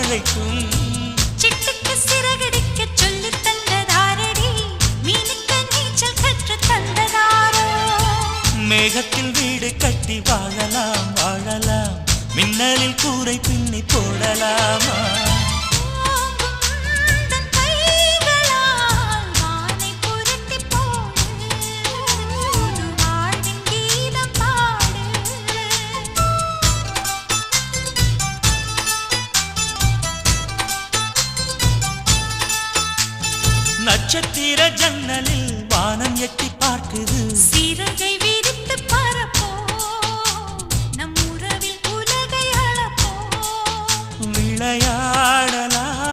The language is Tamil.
அழைக்கும். சிட்டுக்கு சிறகடிக்க சொல்லித் தந்ததாரடி, மீனுக்கு நீச்சல் கற்றுத் தந்ததாரோ. மேகத்தில் வீடு கட்டி வாழலாம் வாழலாம், மின்னலில் கூரை பின்னி போடலாமா? தன் கைகளால் வானை புரட்டி போடு, புது வாழ்வின் கீதம் பாடு. நட்சத்திர ஜன்னலில் வானம் எட்டி பார்க்குது. சிறகை விரித்து பறப்போம், நம் உறவில் உலகை அளப்போம். விளையாட